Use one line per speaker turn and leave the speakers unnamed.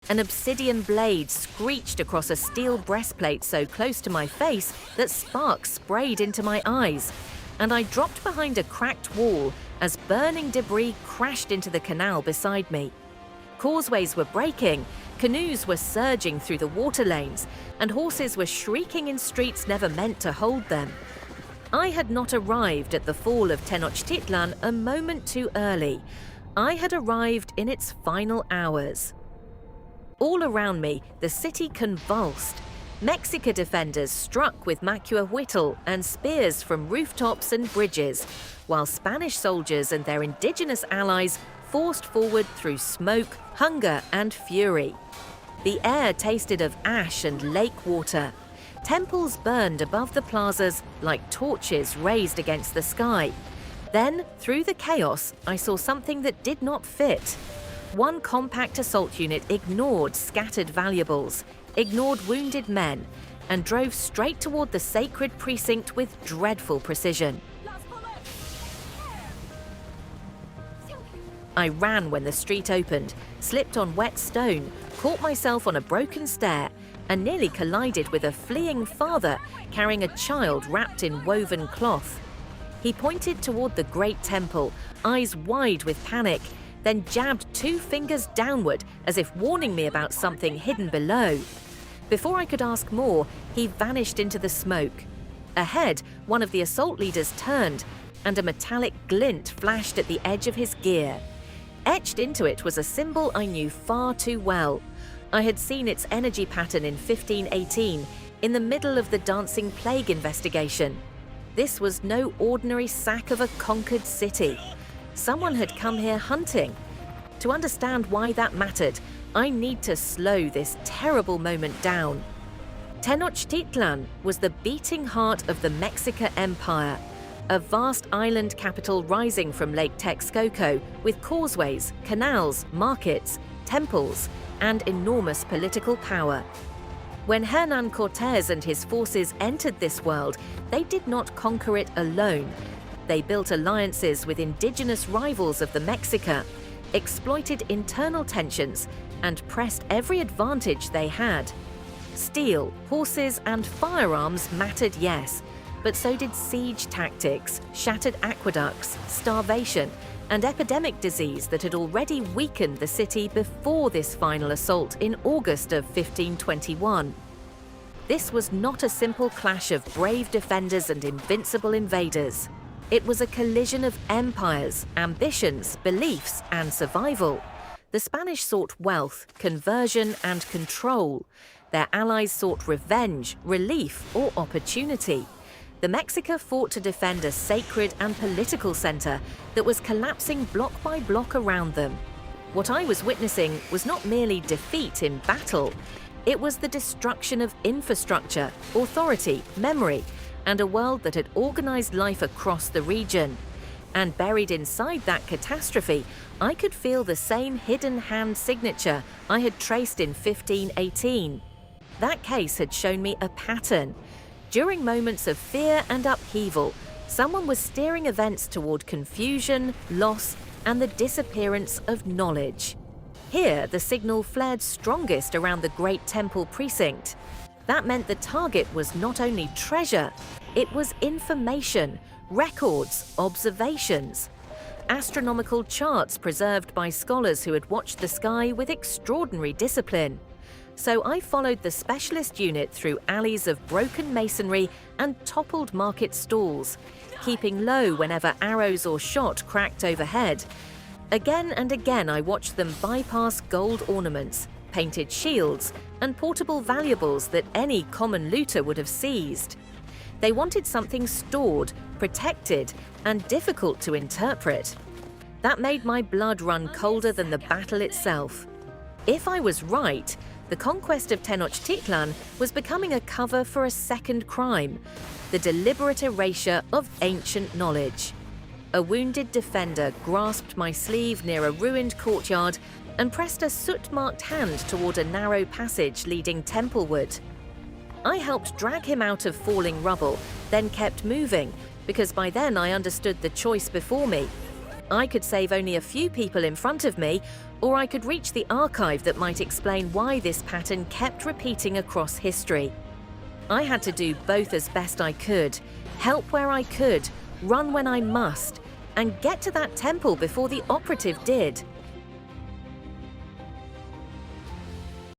An obsidian blade screeched across a steel breastplate so close to my face that sparks sprayed into my eyes, and I dropped behind a cracked wall as burning debris crashed into the canal beside me. Causeways were breaking, canoes were surging through the water lanes, and horses were shrieking in streets never meant to hold them. I had not arrived at the fall of Tenochtitlan a moment too early. I had arrived in its final hours. All around me, the city convulsed. Mexica defenders struck with macuahuitl and spears from rooftops and bridges, while Spanish soldiers and their indigenous allies forced forward through smoke, hunger, and fury. The air tasted of ash and lake water. Temples burned above the plazas like torches raised against the sky. Then, through the chaos, I saw something that did not fit. One compact assault unit ignored scattered valuables, ignored wounded men, and drove straight toward the sacred precinct with dreadful precision. I ran when the street opened, slipped on wet stone, caught myself on a broken stair, and nearly collided with a fleeing father carrying a child wrapped in woven cloth. He pointed toward the great temple, eyes wide with panic, then jabbed 2 fingers downward as if warning me about something hidden below. Before I could ask more, he vanished into the smoke. Ahead, one of the assault leaders turned, and a metallic glint flashed at the edge of his gear. Etched into it was a symbol I knew far too well. I had seen its energy pattern in 1518, in the middle of the Dancing Plague investigation. This was no ordinary sack of a conquered city. Someone had come here hunting. To understand why that mattered, I need to slow this terrible moment down. Tenochtitlan was the beating heart of the Mexica Empire, a vast island capital rising from Lake Texcoco with causeways, canals, markets, temples, and enormous political power. When Hernán Cortés and his forces entered this world, they did not conquer it alone. They built alliances with indigenous rivals of the Mexica, exploited internal tensions, and pressed every advantage they had. Steel, horses, and firearms mattered, yes, but so did siege tactics, shattered aqueducts, starvation, and epidemic disease that had already weakened the city before this final assault in August of 1521. This was not a simple clash of brave defenders and invincible invaders. It was a collision of empires, ambitions, beliefs, and survival. The Spanish sought wealth, conversion, and control. Their allies sought revenge, relief, or opportunity. The Mexica fought to defend a sacred and political center that was collapsing block by block around them. What I was witnessing was not merely defeat in battle. It was the destruction of infrastructure, authority, memory, and a world that had organized life across the region. And buried inside that catastrophe, I could feel the same hidden hand signature I had traced in 1518. That case had shown me a pattern. During moments of fear and upheaval, someone was steering events toward confusion, loss, and the disappearance of knowledge. Here, the signal flared strongest around the Great Temple precinct. That meant the target was not only treasure, it was information, records, observations. Astronomical charts preserved by scholars who had watched the sky with extraordinary discipline. So I followed the specialist unit through alleys of broken masonry and toppled market stalls, keeping low whenever arrows or shot cracked overhead. Again and again I watched them bypass gold ornaments, painted shields, and portable valuables that any common looter would have seized. They wanted something stored, protected, and difficult to interpret. That made my blood run colder than the battle itself. If I was right, the conquest of Tenochtitlan was becoming a cover for a second crime, the deliberate erasure of ancient knowledge. A wounded defender grasped my sleeve near a ruined courtyard and pressed a soot-marked hand toward a narrow passage leading templeward. I helped drag him out of falling rubble, then kept moving, because by then I understood the choice before me. I could save only a few people in front of me, or I could reach the archive that might explain why this pattern kept repeating across history. I had to do both as best I could, help where I could, run when I must, and get to that temple before the operative did.